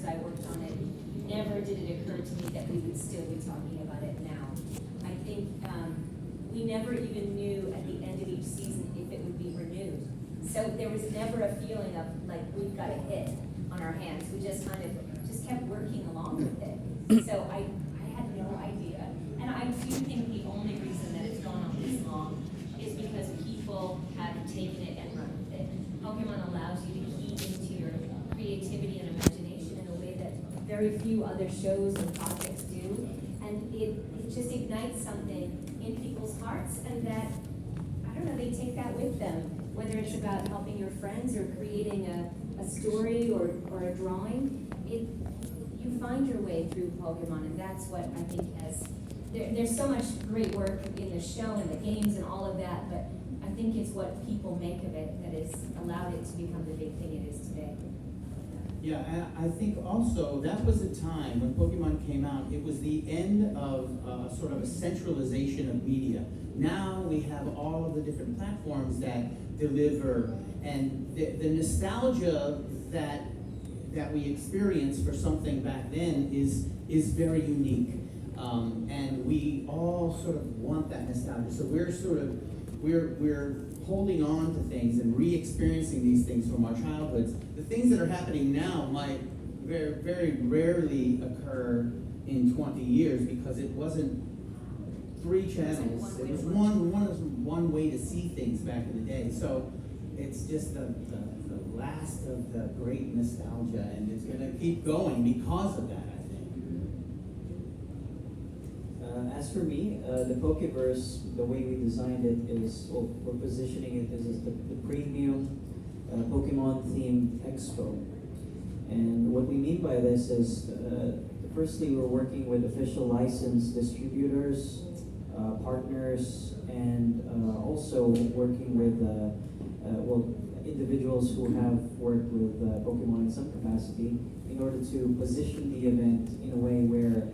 I worked on it, never did it occur to me that we would still be talking about it now. I think we never even knew at the end of each season if it would be renewed. So there was never a feeling of like we've got a hit on our hands. We just kind of just kept working along with it. So I had no idea. And I do think the only reason that it's gone on this long is because people have taken it and run with it. Pokemon allows you to key into your creativity and imagination in a way that very few other shows and projects do. And it just ignites something in people's hearts, and that, I don't know, they take that with them, whether it's about helping your friends or creating a story or a drawing. You find your way through Pokemon, and that's what I think there's so much great work in the show and the games and all of that, but I think it's what people make of it that has allowed it to become the big thing it is today. Yeah, and I think also that was a time when Pokemon came out, it was the end of sort of a centralization of media. Now we have all of the different platforms that deliver, and the nostalgia that we experience for something back then is very unique. And we all sort of want that nostalgia. So we're holding on to things and re-experiencing these things from our childhoods. The things that are happening now might very, very rarely occur in 20 years because it wasn't 3 channels. It was one way to see things back in the day. So it's just the last of the great nostalgia, and it's going to keep going because of that, I think. As for me, the Pokeverse, the way we designed it is, well, we're positioning it as the premium Pokemon themed expo. And what we mean by this is, firstly, we're working with official licensed distributors, partners, and also working with individuals who have worked with Pokemon in some capacity in order to position the event in a way where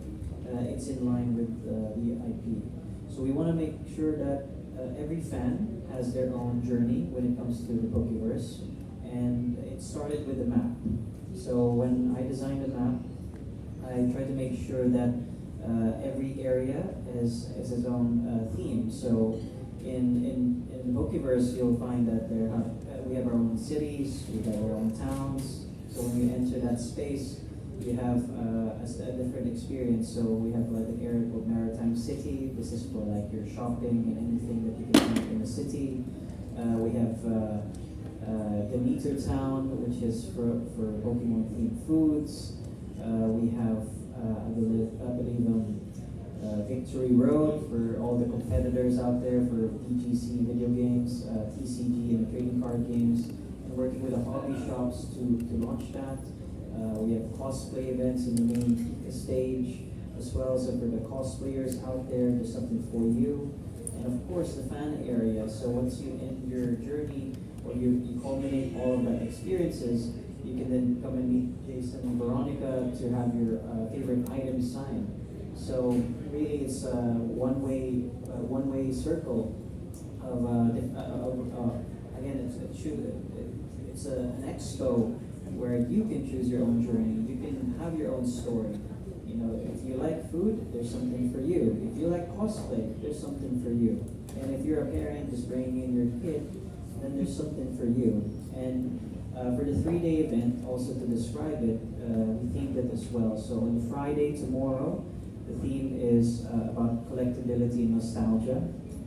it's in line with the IP. So we want to make sure that every fan has their own journey when it comes to the Pokeverse, and it started with a map. So when I designed a map, I tried to make sure that every area has its own theme. So in the Pokeverse, you'll find that we have our own cities, we have our own towns. So when you enter that space, you have a different experience. So we have like an area called Maritime City. This is for like your shopping and anything that you can find in the city. We have Demeter Town, which is for Pokemon themed foods. We have I believe Victory Road for all the competitors out there for VGC video games, TCG and trading card games, and working with the hobby shops to launch that. We have cosplay events in the main stage as well. So for the cosplayers out there, there's something for you. And of course the fan area. So once you end your journey or you culminate all of that experiences, you can then come and meet Jason and Veronica to have your favorite items signed. So really it's a one-way circle of again, it's an expo where you can choose your own journey. You can have your own story. You know, if you like food, there's something for you. If you like cosplay, there's something for you. And if you're a parent just bringing in your kid, then there's something for you. And for the 3-day event, also to describe it, we themed it as well. So on Friday, tomorrow, the theme is about collectability and nostalgia.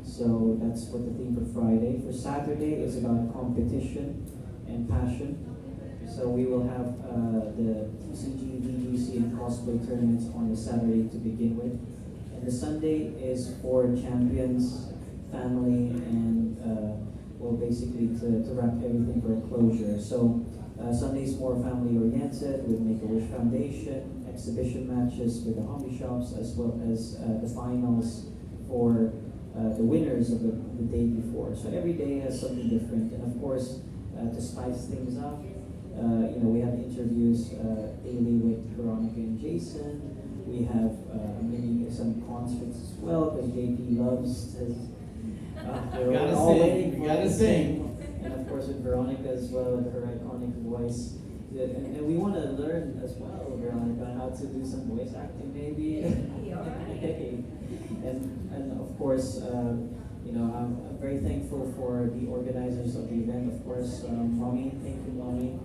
So that's what the theme for Friday. For Saturday, it's about competition and passion. So we will have the TCG, VGC, and cosplay tournaments on the Saturday to begin with. And the Sunday is for champions, family, and well, basically to wrap everything for a closure. So Sunday's more family oriented with Make-A-Wish Foundation, exhibition matches with the hobby shops, as well as the finals for the winners of the day before. So every day has something different. And of course, to spice things up, we have interviews daily with Veronica and Jason. We have some concerts as well, because JP loves his. You gotta sing. And of course with Veronica as well, with her iconic voice. And we want to learn as well, Veronica, how to do some voice acting maybe. Hey. And of course, I'm very thankful for the organizers of the event. Of course, Mommy, thank you, Mommy.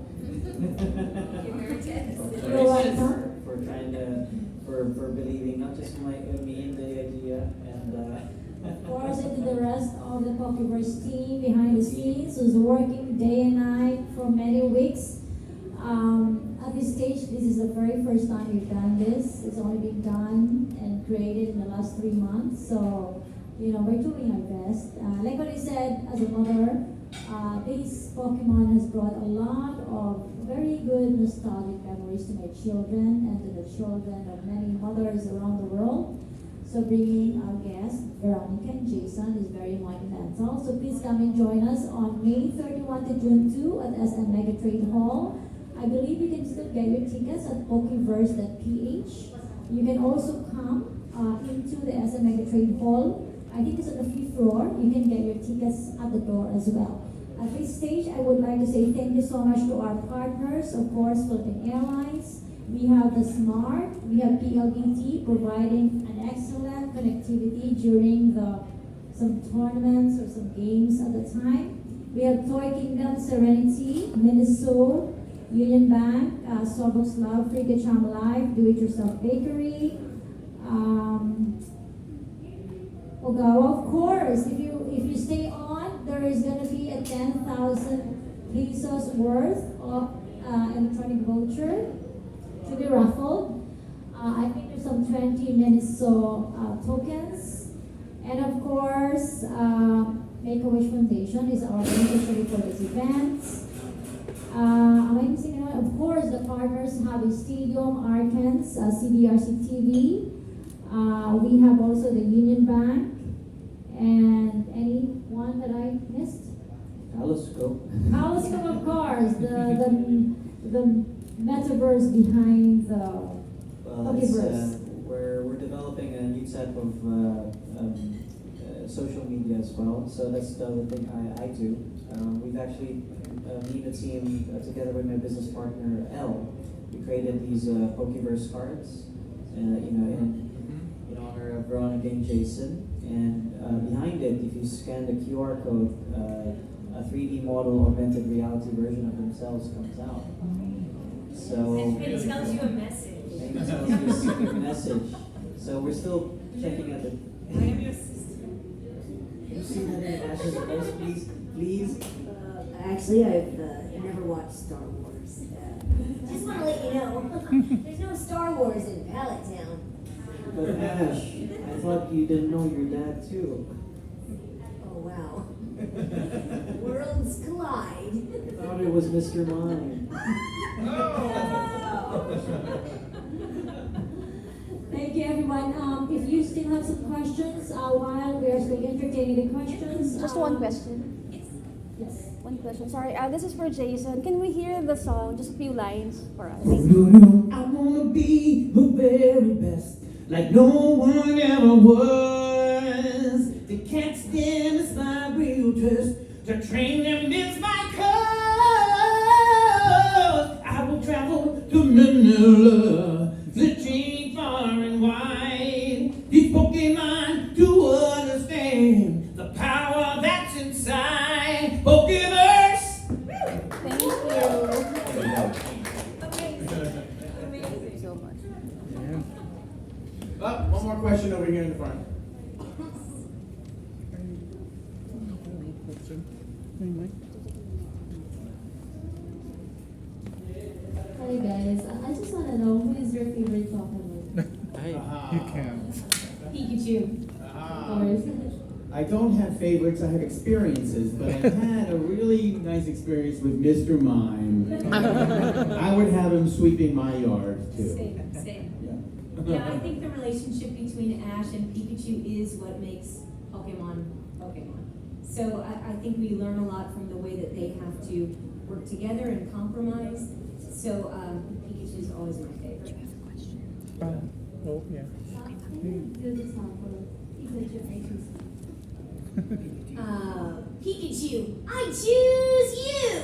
You're welcome. For trying to, for believing not just me in the idea, and Of course, and to the rest of the Pokeverse team behind the scenes who's working day and night for many weeks. At this stage, this is the very first time we've done this. It's only been done and created in the last 3 months. So, we're doing our best. Like what I said, as a mother, this Pokemon has brought a lot of very good nostalgic memories to my children and to the children of many mothers around the world. So bringing our guests, Veronica and Jason, is very monumental. So please come and join us on May 31 to June 2 at SM Mega Trade Hall. I believe you can still get your tickets at Pokeverse.ph. You can also come into the SM Mega Trade Hall. I think it's on the 5th floor. You can get your tickets at the door as well. At this stage, I would like to say thank you so much to our partners, of course, Philippine Airlines. We have the Smart, we have PLDT providing an excellent connectivity during some tournaments or some games at the time. We have Toy Kingdom, Serenity, Minnesota, Union Bank, Starbucks Love, Free Charm Life, Do It Yourself Bakery, Ogawa, of course. If you stay on, there is gonna be a 10,000 pesos worth of electronic voucher to be raffled. I think there's some 20 minutes tokens. And of course, Make-A-Wish Foundation is our beneficiary for this event. Am I missing anyone? Of course, the partners have a Stadium, Arcans, CBRC TV. We have also the Union Bank. And anyone that I missed? Aloscope. Aloscope, of course, the metaverse behind the Pokeverse. We're developing a new type of social media as well. So that's the other thing I do. We've actually, me and the team, together with my business partner Elle, we created these Pokeverse cards, in honor of Veronica and Jason. And behind it, if you scan the QR code, a 3D model augmented reality version of themselves comes out. So And it tells you a message. it tells you a message. So we're still checking out the. I am your sister. Can you see that in Ash's voice, please? Actually, I've never watched Star Wars. Just want to let you know, there's no Star Wars in Pallet Town. But Ash, I thought you didn't know your dad too. Oh, wow. Worlds collide. I thought it was Mr. Mime. Thank you, everyone. If you still have some questions, while we are still entertaining the questions. Just one question. Yes. One question. Sorry, this is for Jason. Can we hear the song? Just a few lines for us. I wanna be the very best, like no one ever was. To catch them is my real test, to train them is my cause. I will travel to Manila, the chain far and wide. These Pokemon to understand the power that's inside. Pokeverse. Thank you. Amazing. So much. One more question over here in the front. Hi guys, I just want to know who is your favorite Pokemon? You can. Pikachu, of course. I don't have favorites, I have experiences, but I've had a really nice experience with Mr. Mime. I would have him sweeping my yard too. Same. Yeah. Yeah, I think the relationship between Ash and Pikachu is what makes Pokemon Pokemon. So I think we learn a lot from the way that they have to work together and compromise. So Pikachu is always my favorite. Oh, yeah. Do this song for Pikachu. Pikachu, I choose you!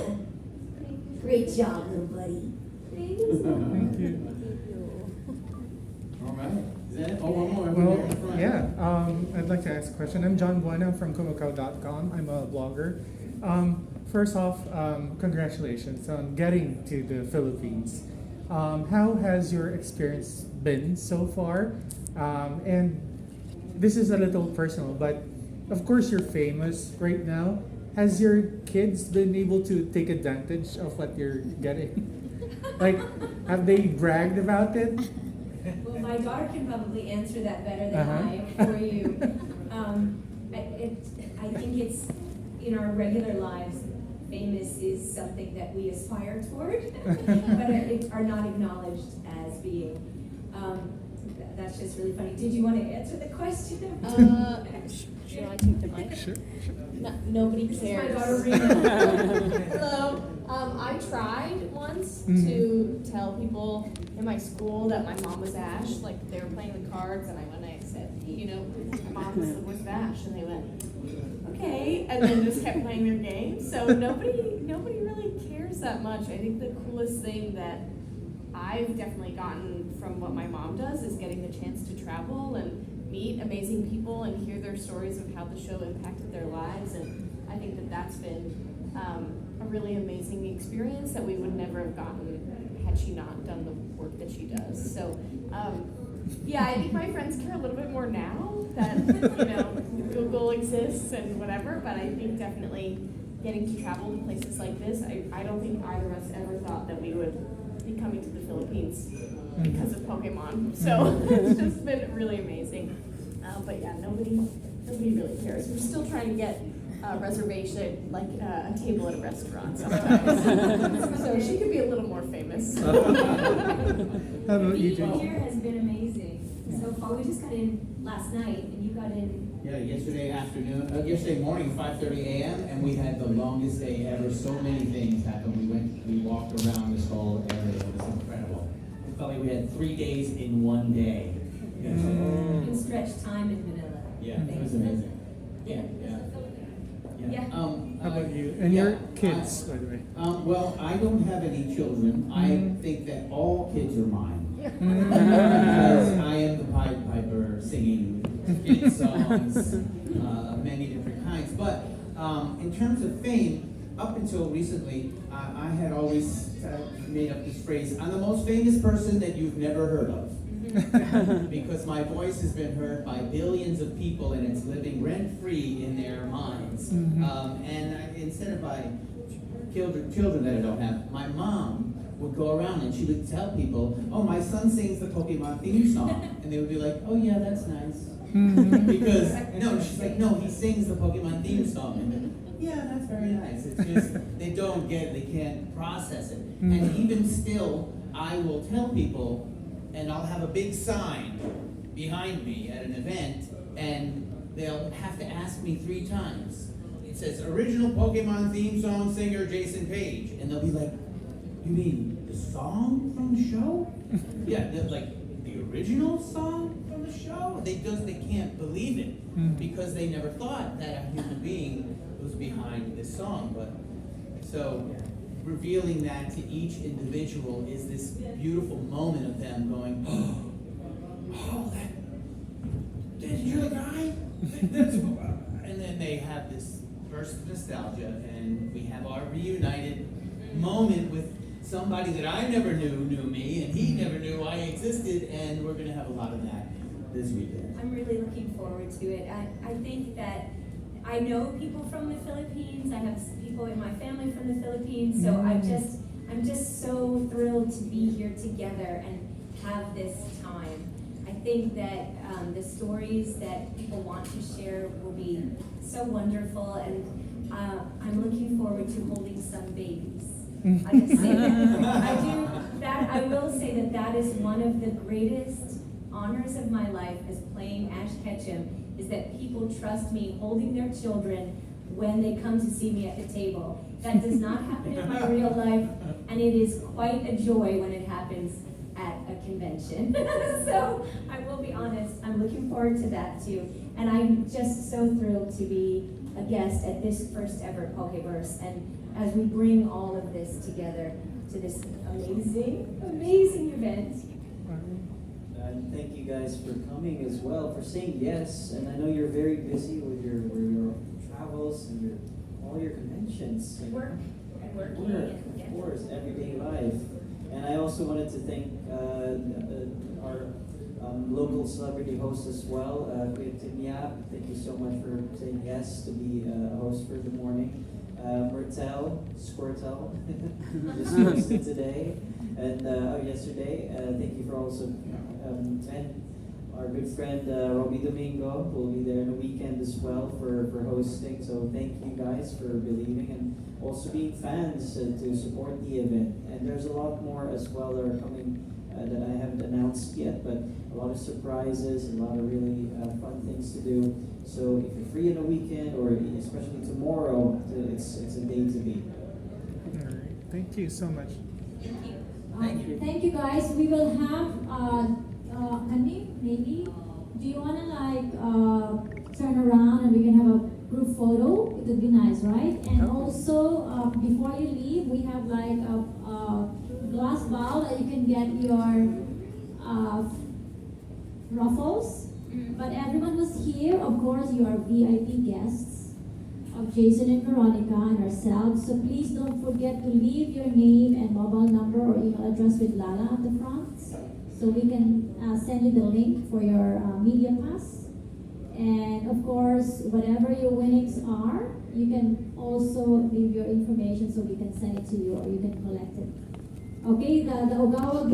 Great job, little buddy. Thank you. All right. Is that it? Oh, one more. Well, Over there in the front. yeah, I'd like to ask a question. I'm John Buena from kumakaw.com. I'm a blogger. First off, congratulations on getting to the Philippines. How has your experience been so far? And this is a little personal, but of course you're famous right now. Has your kids been able to take advantage of what you're getting? Like, have they bragged about it? Well, my daughter can probably answer that better than Uh-huh. I for you. I think it's in our regular lives, famous is something that we aspire toward, but are not acknowledged as being. That's just really funny. Did you want to answer the question? Should I take the mic? Sure. Nobody This is my cares. daughter Rena. Hello. I tried once Mhm. to tell people in my school that my mom was Ash. Like they were playing the cards, and I went and I said, you know, my mom's was Ash, and they went, okay, and then just kept playing their game. So nobody really cares that much. I think the coolest thing that I've definitely gotten from what my mom does is getting the chance to travel and meet amazing people and hear their stories of how the show impacted their lives. And I think that that's been a really amazing experience that we would never have gotten had she not done the work that she does. So yeah, I think my friends care a little bit more now that, you know, Google exists and whatever, but I think definitely getting to travel to places like this, I don't think either of us ever thought that we would be coming to the Philippines because of Pokemon. So it's just been really amazing. But yeah, nobody really cares. We're still trying to get a reservation, like a table at a restaurant sometimes. So she could be a little more famous. How about you, The Jake? year has been amazing so far. We just got in last night, and you got in. Yeah, yesterday morning, 5:30 a.m., and we had the longest day ever. So many things happened. We walked around this whole area. It was incredible. We felt like we had 3 days in one day. You can stretch time in Manila. Yeah, it was amazing. Yeah. Yeah. How about you? And your kids, by the way. Well, I don't have any children. I think that all kids are mine. Mm. Because I am the Pied Piper singing kid songs of many different kinds. But in terms of fame, up until recently, I had always made up this phrase, I'm the most famous person that you've never heard of. Because my voice has been heard by billions of people and it's living rent-free in their minds. Instead of by children that I don't have, my mom would go around and she would tell people, oh, my son sings the Pokemon theme song. And they would be like, oh yeah, that's nice. Because, no, she's like, no, he sings the Pokemon theme song. And yeah, that's very nice. It's just, they don't get it, they can't process it. And even still, I will tell people, and I'll have a big sign behind me at an event, and they'll have to ask me 3 times. It says, original Pokemon theme song singer Jason Page. And they'll be like, you mean the song from the show? Yeah, like the original song from the show? They can't believe it because they never thought that a human being was behind this song. But so revealing that to each individual is this beautiful moment of them going, oh, you're the guy? And then they have this burst of nostalgia, and we have our reunited moment with somebody that I never knew me, and he never knew I existed, and we're going to have a lot of that this weekend. I'm really looking forward to it. I think that I know people from the Philippines. I have people in my family from the Philippines, so I'm just so thrilled to be here together and have this time. I think that the stories that people want to share will be so wonderful, and I'm looking forward to holding some babies. I just say that. I will say that is one of the greatest honors of my life as playing Ash Ketchum, is that people trust me holding their children when they come to see me at the table. That does not happen in my real life, and it is quite a joy when it happens at a convention. So I will be honest, I'm looking forward to that too. And I'm just so thrilled to be a guest at this first ever Pokeverse. And as we bring all of this together to this amazing event. And thank you guys for coming as well, for saying yes. And I know you're very busy with your travels and all your conventions. And Work and working. work, and, of course, everyday life. And I also wanted to thank our local celebrity host as well, Tim Yap. Thank you so much for saying yes to be a host for the morning. Mertel, Squirtel, just hosted today and yesterday. Thank you for also, and our good friend Robbie Domingo will be there in the weekend as well for hosting. So thank you guys for believing and also being fans to support the event. And there's a lot more as well that are coming that I haven't announced yet, but a lot of surprises, a lot of really fun things to do. So if you're free on the weekend, or especially tomorrow, it's a day to be. All right. Thank you so much. Thank you. Thank you guys. We will have, Andy, maybe, do you want to turn around and we can have a group photo? It would be nice, right? And Okay. also, before you leave, we have like a glass bowl that you can get your ruffles. But everyone was here. Of course, you are VIP guests of Jason and Veronica and ourselves. So please don't forget to leave your name and mobile number or email address with Lala at the front, so we can send you the link for your media pass. And of course, whatever your winnings are, you can also leave your information so we can send it to you or you can collect it. Okay, the Ogawa